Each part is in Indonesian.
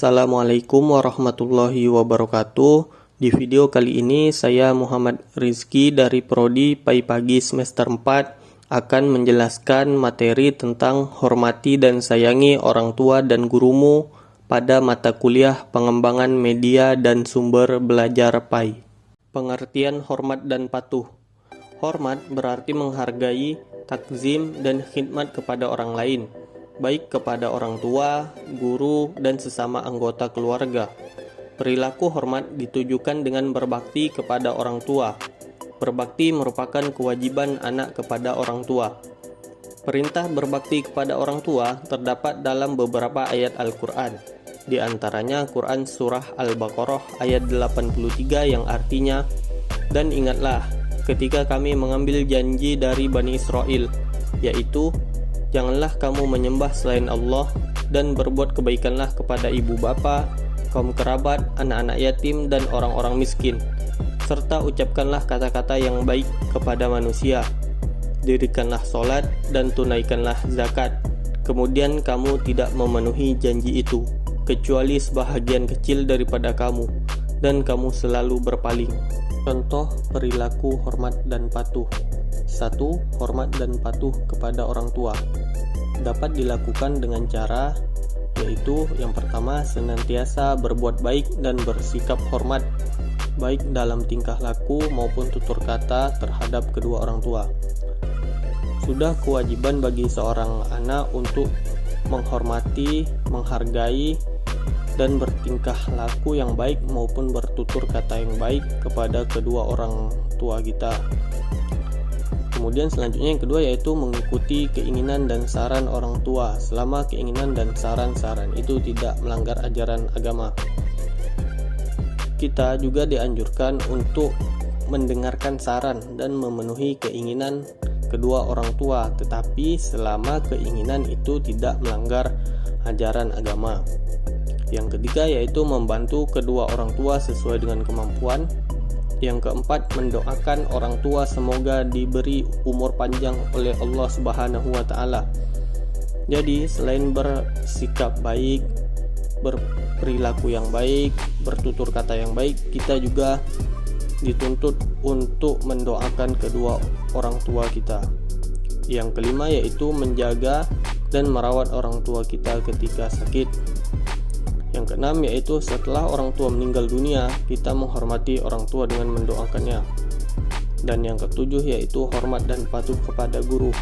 Assalamualaikum warahmatullahi wabarakatuh. Di video kali ini saya Muhammad Rizky dari Prodi PAI Pagi semester 4 akan menjelaskan materi tentang hormati dan sayangi orang tua dan gurumu pada mata kuliah pengembangan media dan sumber belajar PAI. Pengertian hormat dan patuh. Hormat berarti menghargai, takzim, dan khidmat kepada orang lain, baik kepada orang tua, guru, dan sesama anggota keluarga. Perilaku hormat ditujukan dengan berbakti kepada orang tua. Berbakti merupakan kewajiban anak kepada orang tua. Perintah berbakti kepada orang tua terdapat dalam beberapa ayat Al-Quran. Di antaranya Quran Surah Al-Baqarah ayat 83 yang artinya, "Dan ingatlah ketika kami mengambil janji dari Bani Israel, yaitu janganlah kamu menyembah selain Allah, dan berbuat kebaikanlah kepada ibu bapa, kaum kerabat, anak-anak yatim, dan orang-orang miskin, serta ucapkanlah kata-kata yang baik kepada manusia. Dirikanlah sholat dan tunaikanlah zakat. Kemudian kamu tidak memenuhi janji itu, kecuali sebahagian kecil daripada kamu, dan kamu selalu berpaling." Contoh perilaku hormat dan patuh. 1. Hormat dan patuh kepada orang tua dapat dilakukan dengan cara, yaitu yang pertama, senantiasa berbuat baik dan bersikap hormat, baik dalam tingkah laku maupun tutur kata terhadap kedua orang tua. Sudah kewajiban bagi seorang anak untuk menghormati, menghargai, dan bertingkah laku yang baik maupun bertutur kata yang baik kepada kedua orang tua kita. Kemudian selanjutnya yang kedua yaitu mengikuti keinginan dan saran orang tua selama keinginan dan saran-saran itu tidak melanggar ajaran agama. Kita juga dianjurkan untuk mendengarkan saran dan memenuhi keinginan kedua orang tua, tetapi selama keinginan itu tidak melanggar ajaran agama. Yang ketiga yaitu membantu kedua orang tua sesuai dengan kemampuan. Yang keempat, mendoakan orang tua semoga diberi umur panjang oleh Allah Subhanahu wa Ta'ala. Jadi selain bersikap baik, berperilaku yang baik, bertutur kata yang baik, kita juga dituntut untuk mendoakan kedua orang tua kita. Yang kelima yaitu menjaga dan merawat orang tua kita ketika sakit. Yang keenam yaitu setelah orang tua meninggal dunia, kita menghormati orang tua dengan mendoakannya. Dan yang ketujuh yaitu hormat dan patuh kepada guru.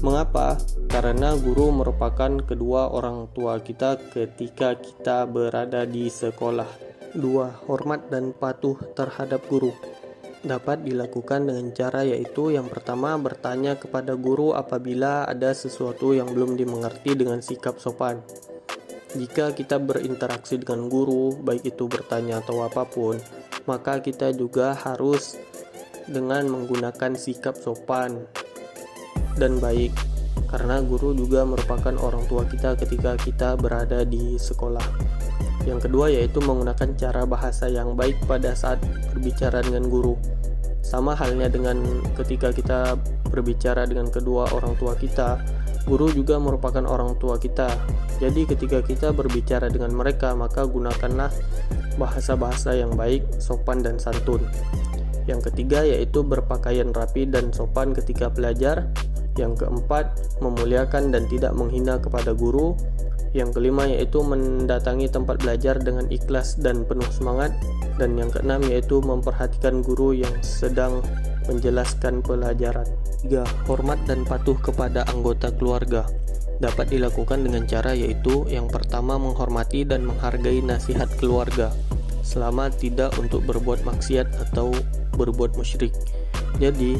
Mengapa? Karena guru merupakan kedua orang tua kita ketika kita berada di sekolah. 2. Hormat dan patuh terhadap guru dapat dilakukan dengan cara yaitu yang pertama, bertanya kepada guru apabila ada sesuatu yang belum dimengerti dengan sikap sopan. Jika kita berinteraksi dengan guru, baik itu bertanya atau apapun, maka kita juga harus dengan menggunakan sikap sopan dan baik, karena guru juga merupakan orang tua kita ketika kita berada di sekolah. Yang kedua yaitu menggunakan cara bahasa yang baik pada saat berbicara dengan guru. Sama halnya dengan ketika kita berbicara dengan kedua orang tua kita, guru juga merupakan orang tua kita. Jadi ketika kita berbicara dengan mereka, maka gunakanlah bahasa-bahasa yang baik, sopan dan santun. Yang ketiga yaitu berpakaian rapi dan sopan ketika belajar. Yang keempat, memuliakan dan tidak menghina kepada guru. Yang kelima yaitu mendatangi tempat belajar dengan ikhlas dan penuh semangat. Dan yang keenam yaitu memperhatikan guru yang sedang menjelaskan pelajaran. 3. Hormat dan patuh kepada anggota keluarga dapat dilakukan dengan cara yaitu yang pertama, menghormati dan menghargai nasihat keluarga selama tidak untuk berbuat maksiat atau berbuat musyrik. Jadi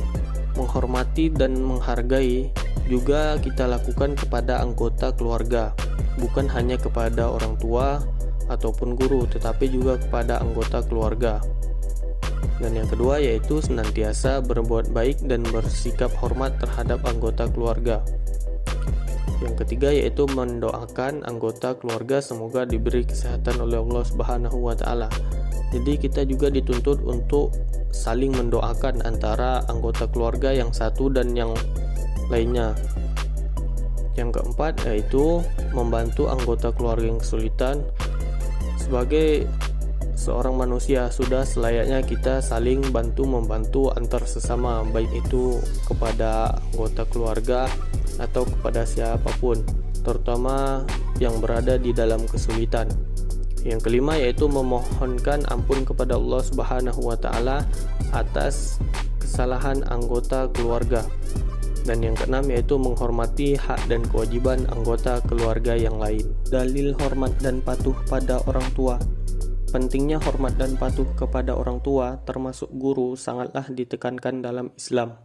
menghormati dan menghargai juga kita lakukan kepada anggota keluarga, bukan hanya kepada orang tua ataupun guru, tetapi juga kepada anggota keluarga. Dan yang kedua yaitu senantiasa berbuat baik dan bersikap hormat terhadap anggota keluarga. Yang ketiga yaitu mendoakan anggota keluarga semoga diberi kesehatan oleh Allah Subhanahu wa Ta'ala. Jadi kita juga dituntut untuk saling mendoakan antara anggota keluarga yang satu dan yang lainnya. Yang keempat yaitu membantu anggota keluarga yang kesulitan. Sebagai seorang manusia, sudah selayaknya kita saling bantu-membantu antar sesama, baik itu kepada anggota keluarga atau kepada siapapun, terutama yang berada di dalam kesulitan. Yang kelima yaitu memohonkan ampun kepada Allah Subhanahu wa taala atas kesalahan anggota keluarga. Dan yang keenam yaitu menghormati hak dan kewajiban anggota keluarga yang lain. Dalil hormat dan patuh pada orang tua. Pentingnya hormat dan patuh kepada orang tua, termasuk guru, sangatlah ditekankan dalam Islam.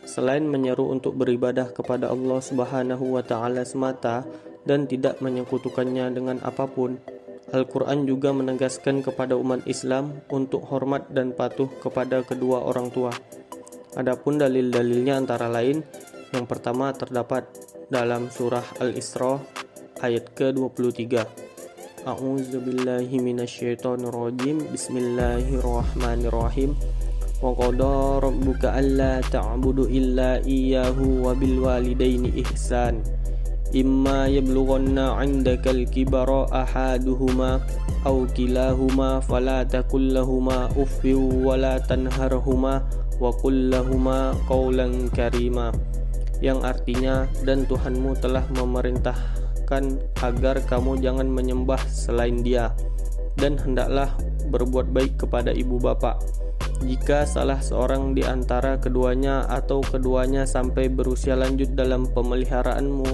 Selain menyeru untuk beribadah kepada Allah Subhanahu wa taala semata dan tidak menyekutukannya dengan apapun, Al-Quran juga menegaskan kepada umat Islam untuk hormat dan patuh kepada kedua orang tua. Adapun dalil-dalilnya antara lain, yang pertama terdapat dalam surah Al-Isra ayat ke-23. A'udzubillahi minasyaitonirrajim. Bismillahirrahmanirrahim. Wa qada rabbuka alla ta'budu illa iyyahu wa bil walidaini ihsan. Imma yablughanna 'indakal kibara ahaduhuma aw kilahuma fala taqul lahumu uffin wa la tanharhuma wa qul lahumu qawlan karima, yang artinya, dan Tuhanmu telah memerintahkan agar kamu jangan menyembah selain Dia, dan hendaklah berbuat baik kepada ibu bapa. Jika salah seorang di antara keduanya atau keduanya sampai berusia lanjut dalam pemeliharaanmu,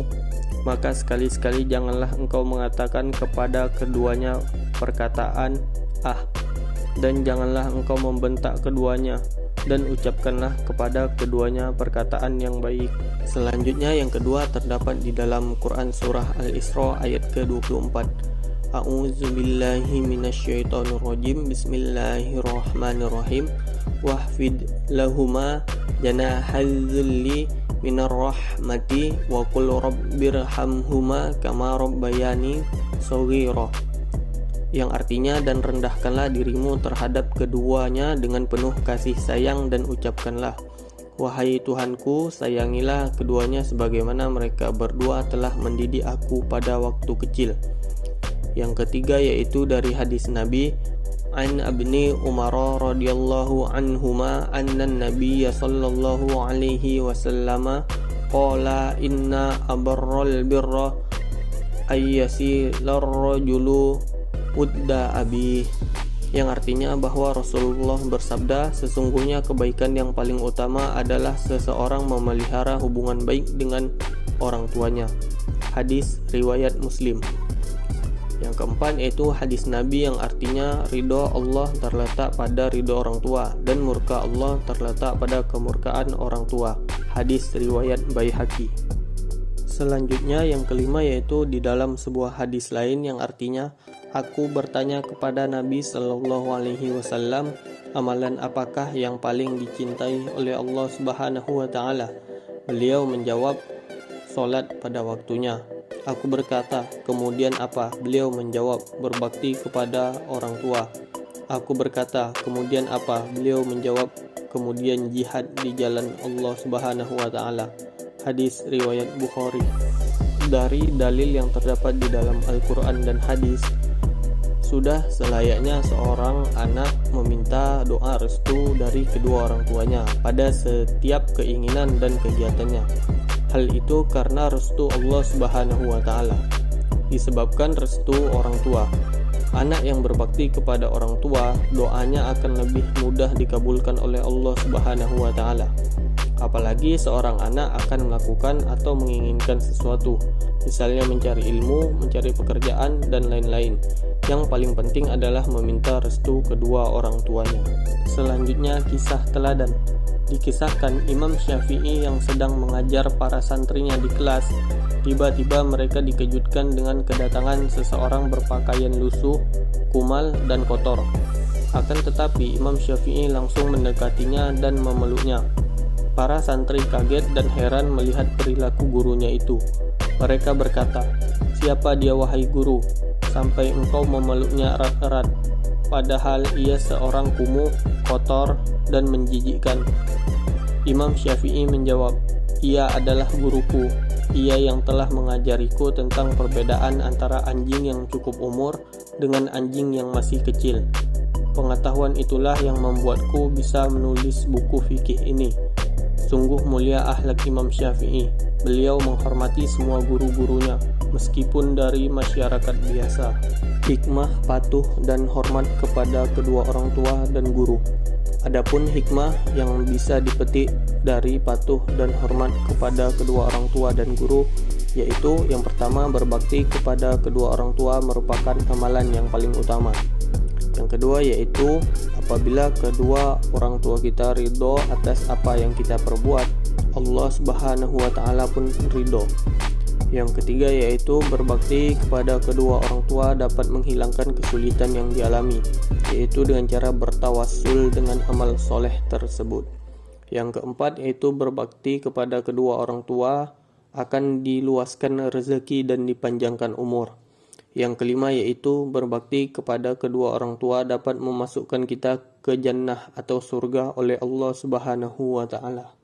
maka sekali-sekali janganlah engkau mengatakan kepada keduanya perkataan dan janganlah engkau membentak keduanya, dan ucapkanlah kepada keduanya perkataan yang baik. Selanjutnya yang kedua terdapat di dalam Quran surah Al-Isra ayat ke-24. A'udzubillahi minasyaitonirrajim. Bismillahirrahmanirrahim. Wahfid lahuma janahal dzulli minar rahmati wa qul rabbirhamhuma kama rabbayani shaghira, yang artinya, dan rendahkanlah dirimu terhadap keduanya dengan penuh kasih sayang dan ucapkanlah, wahai Tuhanku, sayangilah keduanya sebagaimana mereka berdua telah mendidik aku pada waktu kecil. Yang ketiga yaitu dari hadis Nabi an Ibni Umar radhiyallahu anhuma anna Nabiy sallallahu alaihi wasallam qala inna abarral birra ayyasilar rajulu udda abi, yang artinya bahwa Rasulullah bersabda, sesungguhnya kebaikan yang paling utama adalah seseorang memelihara hubungan baik dengan orang tuanya. Hadis riwayat Muslim. Yang keempat yaitu hadis Nabi yang artinya ridho Allah terletak pada ridho orang tua dan murka Allah terletak pada kemurkaan orang tua. Hadis riwayat Baihaqi. Selanjutnya yang kelima yaitu di dalam sebuah hadis lain yang artinya, aku bertanya kepada Nabi Shallallahu Alaihi Wasallam, amalan apakah yang paling dicintai oleh Allah Subhanahu Wa Taala? Beliau menjawab, salat pada waktunya. Aku berkata, kemudian apa? Beliau menjawab, berbakti kepada orang tua. Aku berkata, kemudian apa? Beliau menjawab, kemudian jihad di jalan Allah Subhanahu Wa Taala. Hadis riwayat Bukhari. Dari dalil yang terdapat di dalam Al-Quran dan hadis, sudah selayaknya seorang anak meminta doa restu dari kedua orang tuanya pada setiap keinginan dan kegiatannya. Hal itu karena restu Allah Subhanahu wa taala. Disebabkan restu orang tua, anak yang berbakti kepada orang tua, doanya akan lebih mudah dikabulkan oleh Allah Subhanahu wa taala. Apalagi seorang anak akan melakukan atau menginginkan sesuatu, misalnya mencari ilmu, mencari pekerjaan, dan lain-lain. Yang paling penting adalah meminta restu kedua orang tuanya. Selanjutnya kisah teladan. Dikisahkan Imam Syafi'i yang sedang mengajar para santrinya di kelas, tiba-tiba mereka dikejutkan dengan kedatangan seseorang berpakaian lusuh, kumal, dan kotor. Akan tetapi Imam Syafi'i langsung mendekatinya dan memeluknya. Para santri kaget dan heran melihat perilaku gurunya itu. Mereka berkata, "Siapa dia wahai guru, sampai engkau memeluknya erat-erat, padahal ia seorang kumuh, kotor, dan menjijikkan?" Imam Syafi'i menjawab, "Ia adalah guruku. Ia yang telah mengajariku tentang perbedaan antara anjing yang cukup umur dengan anjing yang masih kecil. Pengetahuan itulah yang membuatku bisa menulis buku fikih ini. Sungguh mulia akhlak Imam Syafi'i. Beliau menghormati semua guru-gurunya, meskipun dari masyarakat biasa. Hikmah, patuh, dan hormat kepada kedua orang tua dan guru. Adapun hikmah yang bisa dipetik dari patuh dan hormat kepada kedua orang tua dan guru, yaitu yang pertama, berbakti kepada kedua orang tua merupakan amalan yang paling utama. Yang kedua yaitu apabila kedua orang tua kita ridho atas apa yang kita perbuat, Allah Subhanahu wa Ta'ala pun ridho. Yang ketiga yaitu berbakti kepada kedua orang tua dapat menghilangkan kesulitan yang dialami, yaitu dengan cara bertawassul dengan amal soleh tersebut. Yang keempat yaitu berbakti kepada kedua orang tua akan diluaskan rezeki dan dipanjangkan umur. Yang kelima yaitu berbakti kepada kedua orang tua dapat memasukkan kita ke jannah atau surga oleh Allah Subhanahu wa Ta'ala.